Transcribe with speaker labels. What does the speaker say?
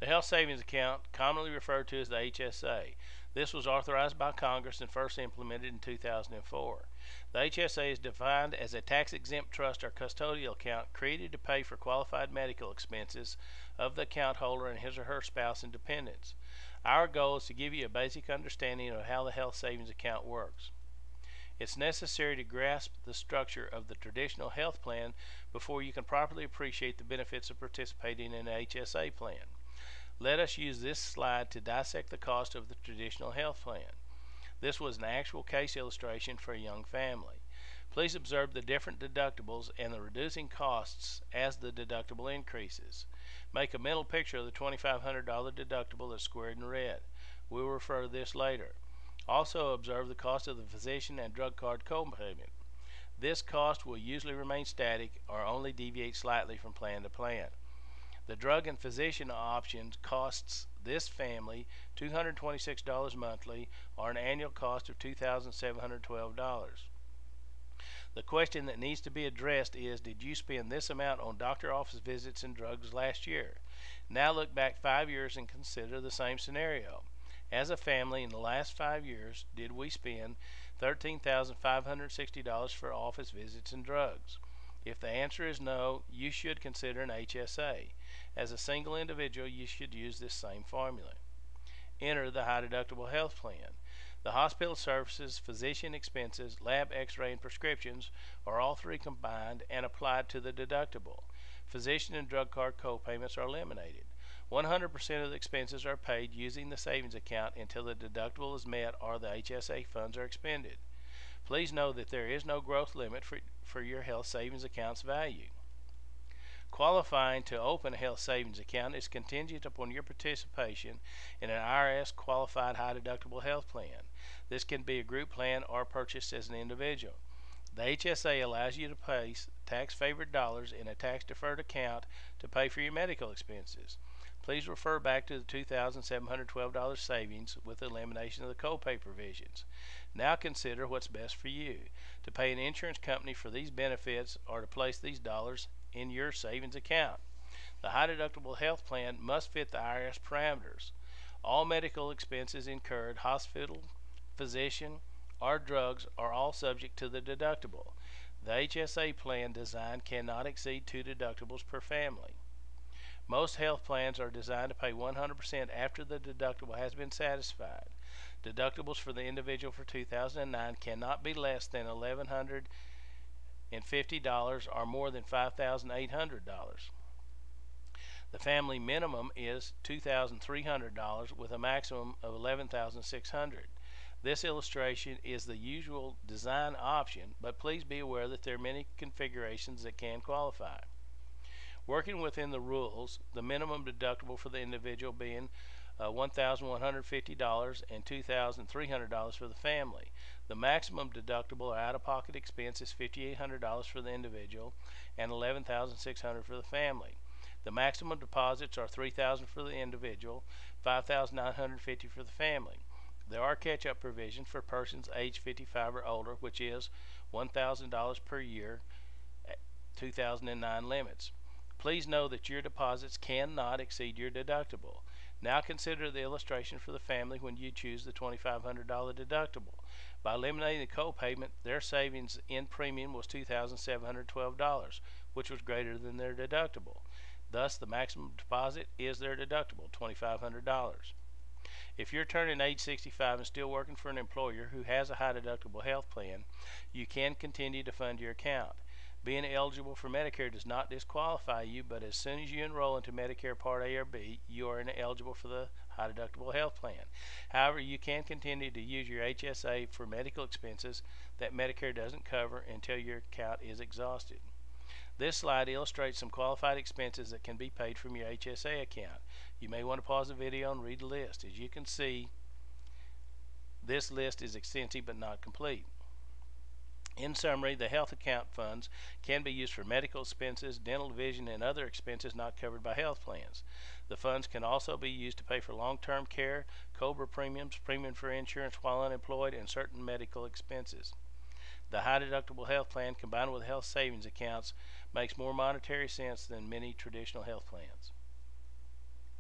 Speaker 1: The Health Savings Account, commonly referred to as the HSA. This was authorized by Congress and first implemented in 2004. The HSA is defined as a tax-exempt trust or custodial account created to pay for qualified medical expenses of the account holder and his or her spouse and dependents. Our goal is to give you a basic understanding of how the health savings account works. It's necessary to grasp the structure of the traditional health plan before you can properly appreciate the benefits of participating in an HSA plan. Let us use this slide to dissect the cost of the traditional health plan. This was an actual case illustration for a young family. Please observe the different deductibles and the reducing costs as the deductible increases. Make a mental picture of the $2,500 deductible that's squared in red. We will refer to this later. Also observe the cost of the physician and drug card co-payment. This cost will usually remain static or only deviate slightly from plan to plan. The drug and physician options costs this family $226 monthly or an annual cost of $2,712. The question that needs to be addressed is, did you spend this amount on doctor office visits and drugs last year? Now look back 5 years and consider the same scenario. As a family in the last 5 years, did we spend $13,560 for office visits and drugs? If the answer is no, you should consider an HSA. As a single individual, you should use this same formula. Enter the high deductible health plan. The hospital services, physician expenses, lab x-ray, and prescriptions are all three combined and applied to the deductible. Physician and drug card co-payments are eliminated. 100% of the expenses are paid using the savings account until the deductible is met or the HSA funds are expended. Please know that there is no growth limit for your health savings account's value. Qualifying to open a health savings account is contingent upon your participation in an IRS qualified high deductible health plan. This can be a group plan or purchased as an individual. The HSA allows you to place tax favored dollars in a tax deferred account to pay for your medical expenses. Please refer back to the $2,712 savings with the elimination of the copay provisions. Now consider what's best for you, to pay an insurance company for these benefits or to place these dollars in your savings account. The high deductible health plan must fit the IRS parameters. All medical expenses incurred, hospital, physician, or drugs are all subject to the deductible. The HSA plan design cannot exceed 2 deductibles per family. Most health plans are designed to pay 100% after the deductible has been satisfied. Deductibles for the individual for 2009 cannot be less than $1,150 or more than $5,800. The family minimum is $2,300 with a maximum of $11,600. This illustration is the usual design option, but please be aware that there are many configurations that can qualify. Working within the rules, the minimum deductible for the individual being $1,150 and $2,300 for the family. The maximum deductible or out-of-pocket expense is $5,800 for the individual and $11,600 for the family. The maximum deposits are $3,000 for the individual, $5,950 for the family. There are catch-up provisions for persons age 55 or older, which is $1,000 per year, 2009 limits. Please know that your deposits cannot exceed your deductible. Now consider the illustration for the family when you choose the $2,500 deductible. By eliminating the co-payment, their savings in premium was $2,712, which was greater than their deductible. Thus, the maximum deposit is their deductible, $2,500. If you're turning age 65 and still working for an employer who has a high deductible health plan, you can continue to fund your account. Being eligible for Medicare does not disqualify you, but as soon as you enroll into Medicare Part A or B, you are ineligible for the high deductible health plan. However, you can continue to use your HSA for medical expenses that Medicare doesn't cover until your account is exhausted. This slide illustrates some qualified expenses that can be paid from your HSA account. You may want to pause the video and read the list. As you can see, this list is extensive but not complete. In summary, the health account funds can be used for medical expenses, dental, vision, and other expenses not covered by health plans. The funds can also be used to pay for long-term care, COBRA premiums, premium for insurance while unemployed, and certain medical expenses. The high deductible health plan combined with health savings accounts makes more monetary sense than many traditional health plans.